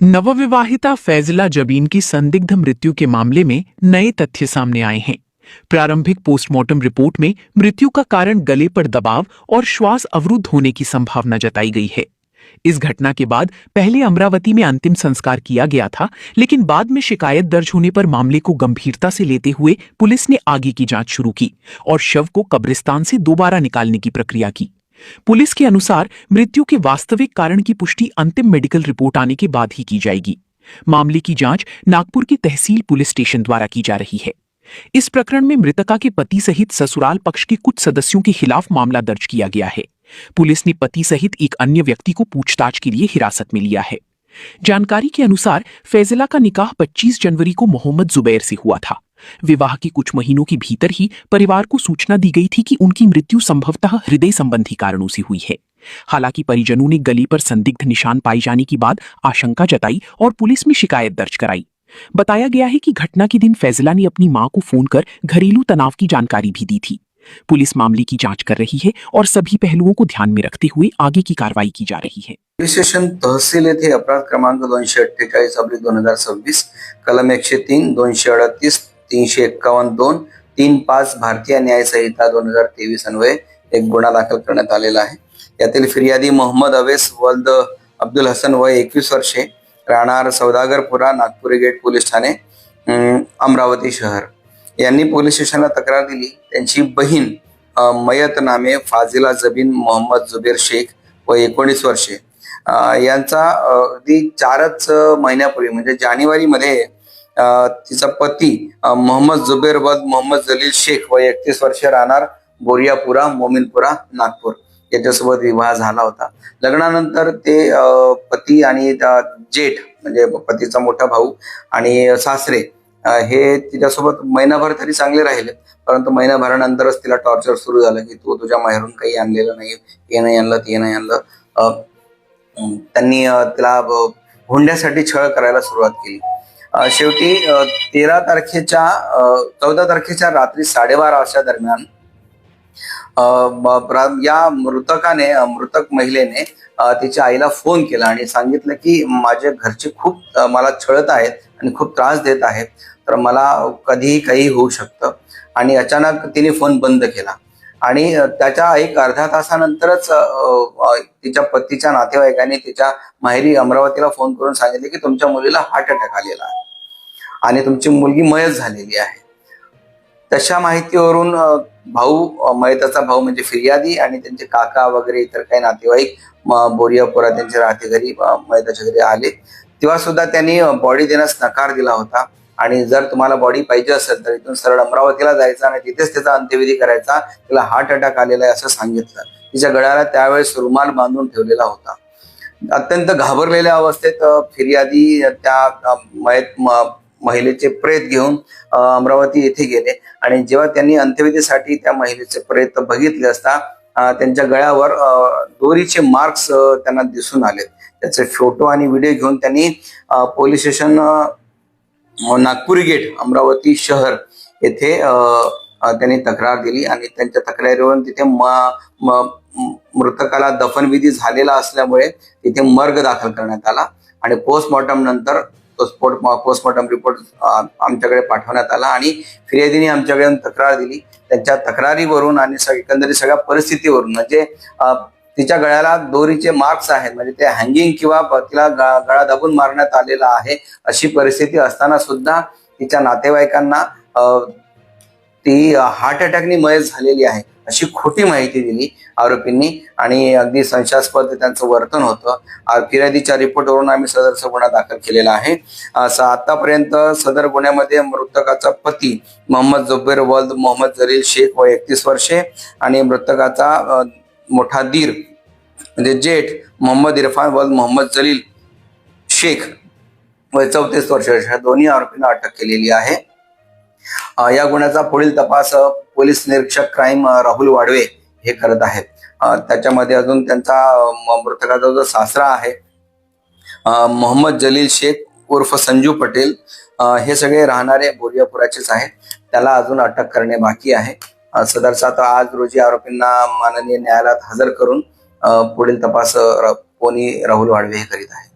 नवविवाहिता फैजला जबीन की संदिग्ध मृत्यु के मामले में नए तथ्य सामने आए हैं। प्रारंभिक पोस्टमार्टम रिपोर्ट में मृत्यु का कारण गले पर दबाव और श्वास अवरुद्ध होने की संभावना जताई गई है। इस घटना के बाद पहले अमरावती में अंतिम संस्कार किया गया था, लेकिन बाद में शिकायत दर्ज होने पर मामले को गंभीरता से लेते हुए पुलिस ने आगे की जांच शुरू की और शव को कब्रिस्तान से दोबारा निकालने की प्रक्रिया की। पुलिस के अनुसार मृत्यु के वास्तविक कारण की पुष्टि अंतिम मेडिकल रिपोर्ट आने के बाद ही की जाएगी। मामले की जांच नागपुर की तहसील पुलिस स्टेशन द्वारा की जा रही है। इस प्रकरण में मृतका के पति सहित ससुराल पक्ष के कुछ सदस्यों के खिलाफ मामला दर्ज किया गया है। पुलिस ने पति सहित एक अन्य व्यक्ति को पूछताछ के लिए हिरासत में लिया है। जानकारी के अनुसार फैजला का निकाह 25 जनवरी को मोहम्मद जुबैर से हुआ था। विवाह के कुछ महीनों के भीतर ही परिवार को सूचना दी गई थी कि उनकी मृत्यु संभवतः हृदय संबंधी कारणों से हुई है। हालांकि परिजनों ने गले पर संदिग्ध निशान पाए जाने की बाद आशंका जताई और पुलिस में शिकायत दर्ज कराई। बताया गया है कि घटना के दिन फैजला ने अपनी मां को फोन कर घरेलू तनाव की जानकारी भी दी थी। पुलिस मामले की जांच कर रही है और सभी पहलुओं को ध्यान में रखते हुए आगे की कार्रवाई की जा रही है। पोलीस स्टेशन तहसील येथे अपराध क्रमांक 248/2026 कलम 103 238 351 235 भारतीय न्याय संहिता 2023 अन्वये एक गुन्हा दाखल करण्यात आलेला आहे। यातील फिर्यादी मोहम्मद अवेस वल्द अब्दुल हसन वय 21 वर्षे, राहणार सौदागरपुरा, नागपुरी गेट पोलीस ठाणे, अमरावती शहर यांनी पोलीस स्टेशनला तक्रार दिली। त्यांची बहीण मयत नामे फाजिला जबीन मोहम्मद जुबेर शेख वय 19 वर्षे यांचा अगदी 4च महिन्यापूर्वी म्हणजे जानेवारी मध्ये तिचा पती मोहम्मद जुबेर वल्द मोहम्मद जलील शेख वय 31 वर्षे, राहणार बोरियापुरा, मोमिनपुरा, नागपूर याच्यासोबत विवाह झाला होता। लग्नानंतर ते पती आणि जेठ म्हणजे पतीचा मोठा भाऊ आणि सासरे हे तिच्यासोबत महिनाभर तरी चांगले राहिले, परंतु महिनाभरानंतरच तिला टॉर्चर सुरू झालं की तू तुझ्या माहेरून काही आणलेलं नाही, हे नाही आणलं, ते नाही आणलं। त्यांनी तिला हुंड्यासाठी छळ करायला सुरुवात केली। शेवटी 14 तारखेच्या रात्री 12:30 वाजता दरम्यान या मृतक महिलेने तिच्या आईला फोन केला आणि सांगितलं की माझे घरचे खूप मला छळत आहेत आणि खूप त्रास देत आहेत, तर मला कधीही काही होऊ शकतं। आणि अचानक तिने फोन बंद केला आणि त्याच्या एक अर्ध्या तासानंतरच तिच्या पतीच्या नातेवाईकांनी तिच्या माहेरी अमरावतीला फोन करून सांगितले की तुमच्या मुलीला हार्ट अटॅक आलेला आहे आणि तुमची मुलगी मयत झालेली आहे। तशा माहितीवरून मयताचा भाऊ म्हणजे फिर्यादी आणि त्यांचे काका वगैरे इतर काही नातेवाईक बोरियापुरा त्यांच्या राहते घरी मयताच्या घरी आले। तेव्हा सुद्धा त्यांनी बॉडी देण्यास नकार दिला होता आणि जर तुम्हाला बॉडी पाहिजे असेल तर इथून सरळ अमरावतीला जायचं आणि तिथेच त्याचा अंत्यविधी करायचा, तिला हार्ट अटॅक आलेला आहे असं सांगितलं। तिच्या गळ्याला त्यावेळेस रुमाल बांधून ठेवलेला होता। अत्यंत घाबरलेल्या अवस्थेत फिर्यादी त्या महिलेचे प्रेत घेऊन अमरावती येथे गेले आणि जेव्हा त्यांनी अंत्यविधीसाठी त्या महिलेचे प्रेत बघितले असता त्यांच्या गळ्यावर दोरीचे मार्क्स त्यांना दिसून आले। त्याचे फोटो आणि व्हिडिओ घेऊन त्यांनी police station Nagpuri gate Amravati शहर येथे त्यांनी तक्रार दिली आणि त्यांच्या तक्रारीवरून तिथे मृतकाला दफनविधी झालेला असल्यामुळे तिथे मर्ग दाखल करण्यात आला आणि पोस्टमॉर्टम नंतर पोस्टमॉर्टम रिपोर्ट आमच्याकडे पाठवण्यात आला आणि फिर्यादीने आमच्याकडे तक्रार दिली। त्यांच्या तक्रारीवरून आणि एकंदरीत सगळ्या परिस्थितीवरून म्हणजे तिच्या गळ्याला दोरीचे मार्क्स आहेत, म्हणजे ते हँगिंग किंवा तिला गळा दाबून मारण्यात आलेला आहे अशी परिस्थिती असताना सुद्धा तिच्या नातेवाईकांना ती हार्ट अटॅकने मयत झालेली आहे अशी खोटी माहिती दिली आरोपींनी आणि अगदी संशयास्पद त्यांचं वर्तन होतं। फिर्यादीच्या रिपोर्टवरून आम्ही सदरचा गुन्हा दाखल केलेला आहे। आतापर्यंत सदर गुन्ह्यामध्ये मृतकाचा पती मोहम्मद जुबेर वल्द मोहम्मद जलील शेख वय 31 वर्षे आणि मृतकाचा मोठा दीर म्हणजे जेठ मोहम्मद इरफान वल्द मोहम्मद जलील शेख वय 34 वर्षे अशा दोन्ही आरोपींना अटक केलेली आहे। या गुन्ह्याचा पुढील तपास पोलीस निरीक्षक क्राईम राहुल वाडवे हे करत आहेत। त्याच्यामध्ये अजून त्यांचा मृतकाचा जो सासरा आहे मोहम्मद जलील शेख उर्फ संजू पटेल हे सगळे राहणारे बोरियापुराचेच आहेत, त्याला अजून अटक करणे बाकी आहे। सदरचा आता आज रोजी आरोपींना माननीय न्यायालयात हजर करून पुढील तपास राहुल वाडवे हे करीत आहे।